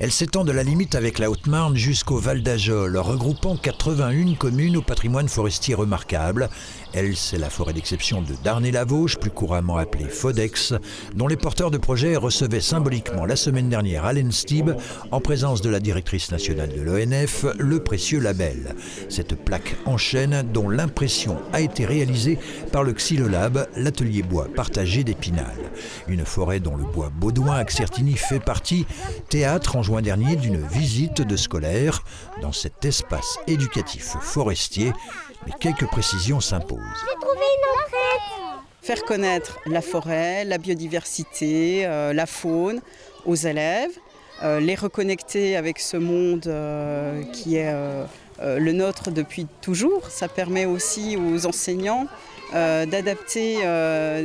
Elle s'étend de la limite avec la Haute-Marne jusqu'au Val d'Ajol, regroupant 81 communes au patrimoine forestier remarquable. Elle, c'est la forêt d'exception de Darney-la-Vauche, plus couramment appelée Fodex, dont les porteurs de projets recevaient symboliquement la semaine dernière à l'Enstib, en présence de la directrice nationale de l'ONF, le précieux label. Cette plaque en chêne dont l'impression a été réalisée par le Xylolab, l'atelier bois partagé d'Épinal. Une forêt dont le bois baudouin à Certigny fait partie, théâtre en juin dernier d'une visite de scolaires dans cet espace éducatif forestier. Mais quelques précisions s'imposent. J'ai trouvé une entrée. Faire connaître la forêt, la biodiversité, la faune aux élèves, les reconnecter avec ce monde qui est le nôtre depuis toujours. Ça permet aussi aux enseignants d'adapter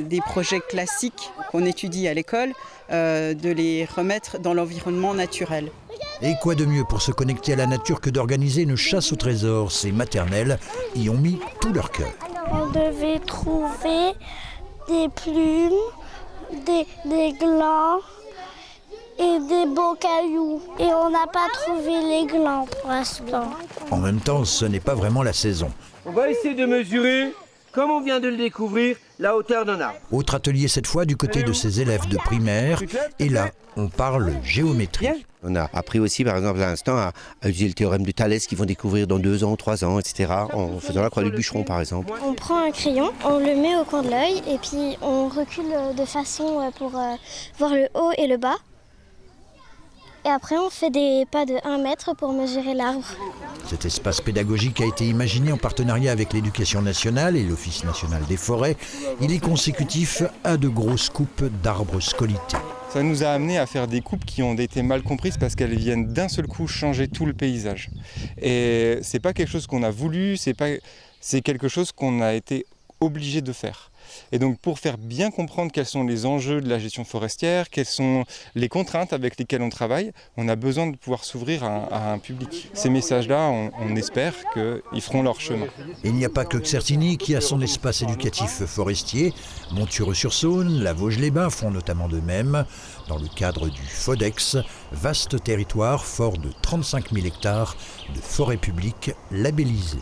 des projets classiques qu'on étudie à l'école, de les remettre dans l'environnement naturel. Et quoi de mieux pour se connecter à la nature que d'organiser une chasse au trésor? Ces maternelles y ont mis tout leur cœur. On devait trouver des plumes, des glands et des beaux cailloux. Et on n'a pas trouvé les glands pour l'instant. En même temps, ce n'est pas vraiment la saison. On va essayer de mesurer, comme on vient de le découvrir, la hauteur d'un arbre. Autre atelier cette fois du côté de ces élèves de primaire. Et là, on parle géométrie. On a appris aussi, par exemple, à l'instant, à utiliser le théorème de Thalès qu'ils vont découvrir dans 2 ans, 3 ans, etc. En faisant la croix du bûcheron, par exemple. On prend un crayon, on le met au coin de l'œil et puis on recule de façon pour voir le haut et le bas. Et après, on fait des pas de 1 mètre pour mesurer l'arbre. Cet espace pédagogique a été imaginé en partenariat avec l'Éducation nationale et l'Office national des forêts. Il est consécutif à de grosses coupes d'arbres scolités. Ça nous a amené à faire des coupes qui ont été mal comprises parce qu'elles viennent d'un seul coup changer tout le paysage. Et c'est pas quelque chose qu'on a voulu, c'est quelque chose qu'on a été obligé de faire. Et donc pour faire bien comprendre quels sont les enjeux de la gestion forestière, quelles sont les contraintes avec lesquelles on travaille, on a besoin de pouvoir s'ouvrir à un public. Ces messages-là, on espère qu'ils feront leur chemin. Et il n'y a pas que Certigny qui a son espace éducatif forestier. Montureux-sur-Saône, la Vosges-les-Bains font notamment de même. Dans le cadre du Fodex, vaste territoire fort de 35 000 hectares de forêt publique labellisée.